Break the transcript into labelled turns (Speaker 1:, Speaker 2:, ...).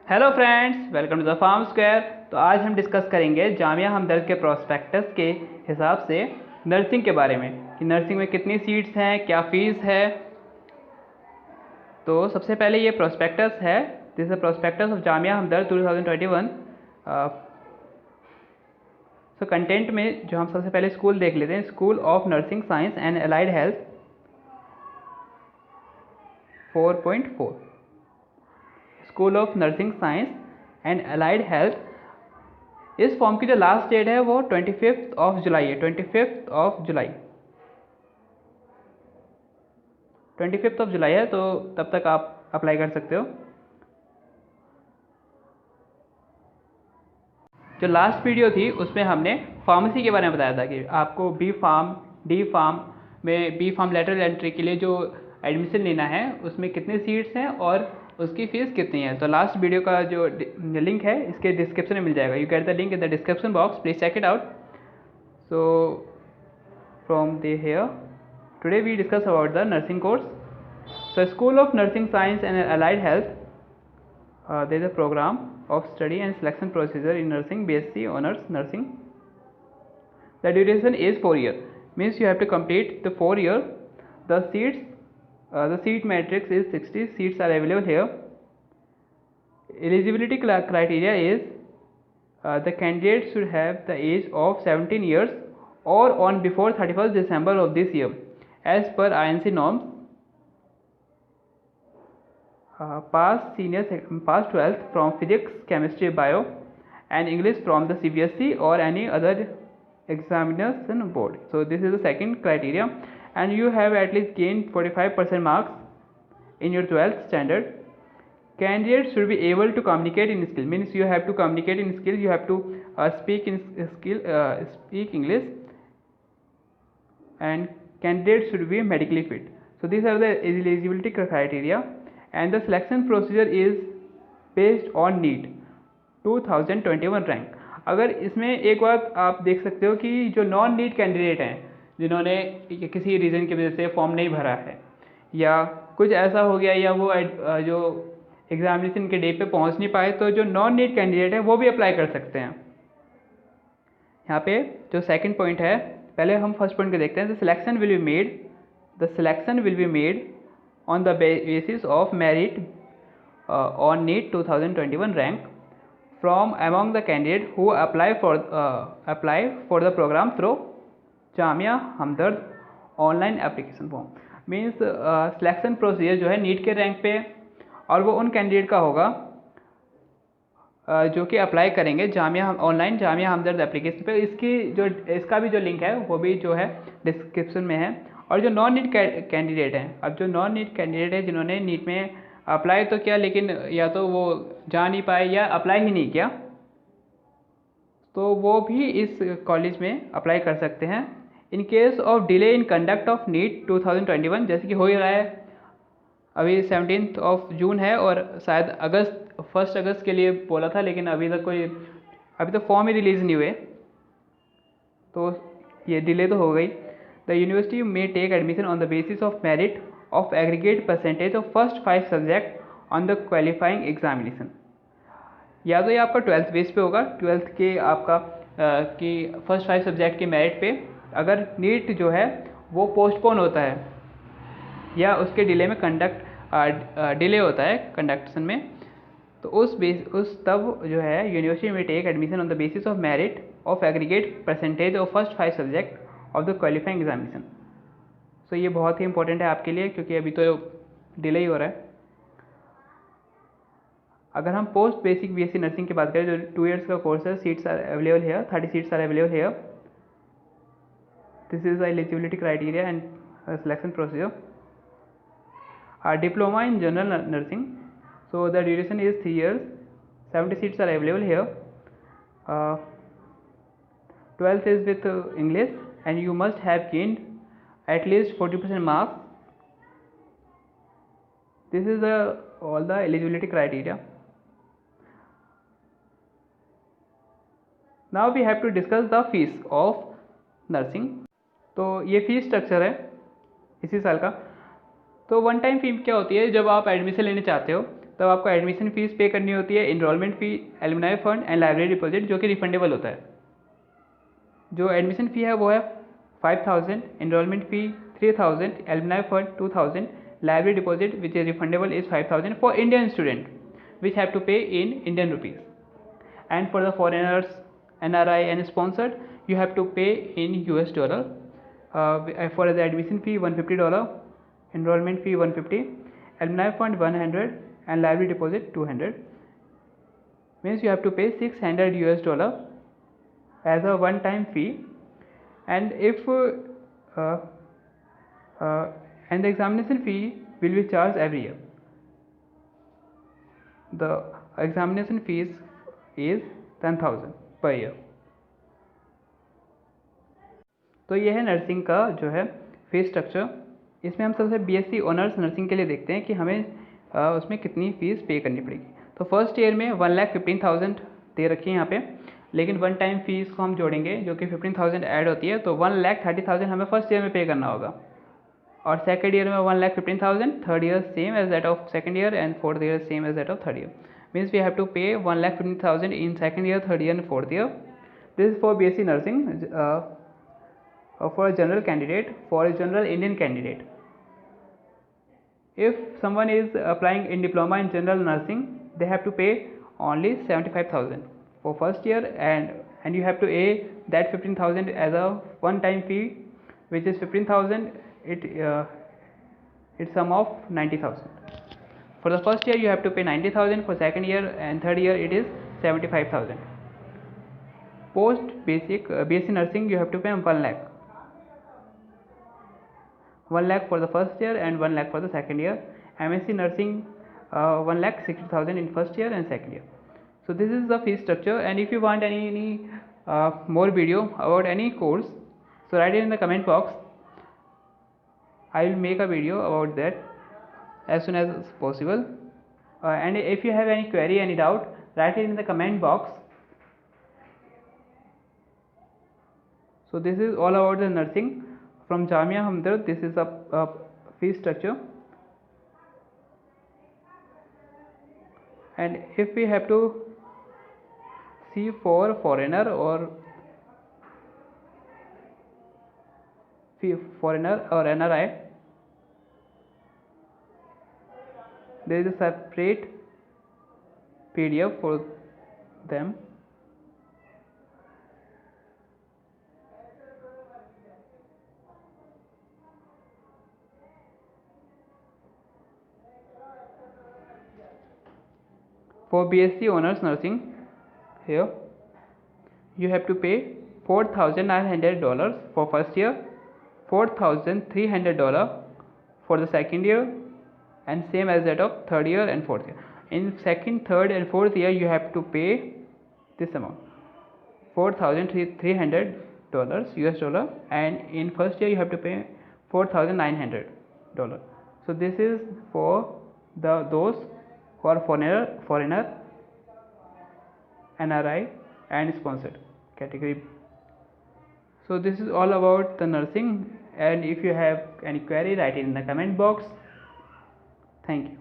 Speaker 1: Hello friends, welcome to the farm square. तो आज हम डिस्कस करेंगे जामिया हमदर्द के प्रोस्पेक्टस के हिसाब से नर्सिंग के बारे में कि नर्सिंग में कितनी सीट्स हैं, क्या फ़ीस है। तो सबसे पहले ये प्रोस्पेक्टस है। This is prospectus of Jamia Hamdard 2021। So content में जो हम सबसे पहले स्कूल देख लेते हैं, school of nursing science and allied health 4.4। School of nursing science and allied health. इस फॉर्म की जो लास्ट डेट है वो 25 जुलाई है। 25 जुलाई 25 जुलाई है, तो तब तक आप अप्लाई कर सकते हो। जो लास्ट वीडियो थी उसमें हमने फार्मेसी के बारे में बताया था कि आपको बी फार्म, डी फार्म में बी फार्म लेटरल एंट्री के लिए जो एडमिशन लेना है उसमें कितने सीट्स हैं और उसकी फ़ीस कितनी है। तो लास्ट वीडियो का जो लिंक है इसके डिस्क्रिप्शन में मिल जाएगा। You get the link in the description box, please check it out. So from the here today we discuss about the nursing course. So school of nursing science and allied health, there is a program of study and selection procedure in nursing, BSc honors nursing. The duration is 4 years, means you have to complete the 4 year. The seats, the seat matrix is 60 seats are available here. Eligibility criteria is the candidate should have the age of 17 years or on before 31st December of this year as per INC norms. Pass 12th from physics, chemistry, bio and English from the CBSE or any other examination board. So this is the second criteria, and you have at least gained 45% marks in your 12th standard. Candidates should be able to communicate in skill, means you have to communicate in skill, you have to speak English, and candidates should be medically fit. So these are the eligibility criteria, and the selection procedure is based on NEET 2021 rank. अगर इसमें एक बात आप देख सकते हो कि जो नॉन नीट कैंडिडेट हैं जिन्होंने किसी रीज़न की वजह से फॉर्म नहीं भरा है या कुछ ऐसा हो गया या वो जो एग्जामिनेशन के डे पे पहुंच नहीं पाए, तो जो नॉन नीट कैंडिडेट है वो भी अप्लाई कर सकते हैं। यहाँ पे जो सेकंड पॉइंट है, पहले हम फर्स्ट पॉइंट को देखते हैं। The selection will be made on the basis of merit on NEET 2021 rank from among the candidates who apply for the program through Jamia Hamdard online application form. Means selection procedure जो है NEET के rank पे, और वो उन candidate का होगा जो कि अप्लाई करेंगे ऑनलाइन जामिया हमदर्द एप्लीकेशन पे। इसका भी जो लिंक है वो भी जो है डिस्क्रिप्शन में है। और जो नॉन नीट कैंडिडेट हैं, अब जो नॉन नीट कैंडिडेट है जिन्होंने नीट में अप्लाई तो किया लेकिन या तो वो जा नहीं पाए या अप्लाई ही नहीं किया, तो वो भी इस कॉलेज में अप्लाई कर सकते हैं। In case of delay in conduct of NEET 2021, जैसे कि हो ही रहा है, अभी 17 जून है और शायद 1 अगस्त के लिए बोला था, लेकिन अभी तो फॉर्म ही रिलीज़ नहीं हुए, तो ये डिले तो हो गई। The university may take admission on the basis of merit of aggregate percentage of first 5 subject on the qualifying examination. या तो ये आपका 12th बेस पे होगा, 12th के आपका कि फर्स्ट 5 सब्जेक्ट के मेरिट पे अगर नीट जो है वो पोस्टपोन होता है या उसके डिले में डिले होता है कंडक्शन में, तो तब जो है यूनिवर्सिटी में take admission on the basis of merit of aggregate percentage of first 5 subject of the qualifying examination. So ये बहुत ही इंपॉर्टेंट है आपके लिए, क्योंकि अभी तो डिले ही हो रहा है। अगर हम पोस्ट बेसिक BSc नर्सिंग की बात करें, जो 2 years का कोर्स है, seats are available here, 30 seats are available here. This is the eligibility criteria and selection procedure. Diploma in general nursing, so the duration is 3 years, 70 seats are available here. 12th is with English, and you must have gained at least 40% marks. This is all the eligibility criteria. Now we have to discuss the fees of nursing. तो ये fees structure है इसी साल का। तो one time fee क्या होती है, जब आप एडमिशन लेने चाहते हो तब आपको एडमिशन फ़ीस पे करनी होती है, enrolment fee, alumni fund and library deposit, जो कि रिफंडेबल होता है। जो एडमिशन फ़ी है वो है 5000, enrolment fee 3000, alumni fund 2000, library deposit which is refundable is 5000 for Indian student which have to pay in Indian rupees, and for the foreigners, NRI and sponsored, you have to pay in US dollar. For the admission fee $150, enrollment fee 150, alumni fund 100 and library deposit 200, means you have to pay $600 US as a one time fee. And if and the examination fee will be charged every year. The examination fees is 10,000 per year. तो ये है nursing का जो है fees structure. इसमें हम सबसे BSc honours nursing के लिए देखते हैं कि हमें उसमें कितनी फ़ीस पे करनी पड़ेगी। तो फर्स्ट ईयर में 1,15,000 दे रखी है यहाँ पे, लेकिन वन टाइम फीस को हम जोड़ेंगे जो कि 15,000 ऐड होती है, तो 1,30,000 हमें फर्स्ट ईयर में पे करना होगा। और सेकेंड ईयर में 1,15,000, third year same as that of second year and fourth year same as that of third year, means we have to pay 1,15,000 in second year, third year and fourth year. This is for BSc nursing. For a general candidate, for a general Indian candidate, if someone is applying in diploma in general nursing, they have to pay only 75,000 for first year, and you have to pay that 15,000 as a one time fee, which is 15,000, it's sum of 90,000. For the first year you have to pay 90,000, for second year and third year it is 75,000. Post basic BSc nursing you have to pay 1 lakh. 1 lakh for the first year and 1 lakh for the second year. MSc nursing 1,60,000 in first year and second year. So this is the fee structure, and if you want any more video about any course, so write it in the comment box. I will make a video about that as soon as possible. And if you have any query, any doubt, write it in the comment box. So this is all about the nursing from Jamia Hamdard. This is a fee structure, and if we have to see for foreigner or NRI, there is a separate PDF for them. For BSc Honors Nursing, here you have to pay $4,900 for first year, $4,300 for the second year, and same as that of third year and fourth year. In second, third and fourth year you have to pay this amount, $4,300 US dollar, and in first year you have to pay $4,900. So this is for those who are foreigner, NRI and sponsored category. So this is all about the nursing, and if you have any query, write it in the comment box. Thank you.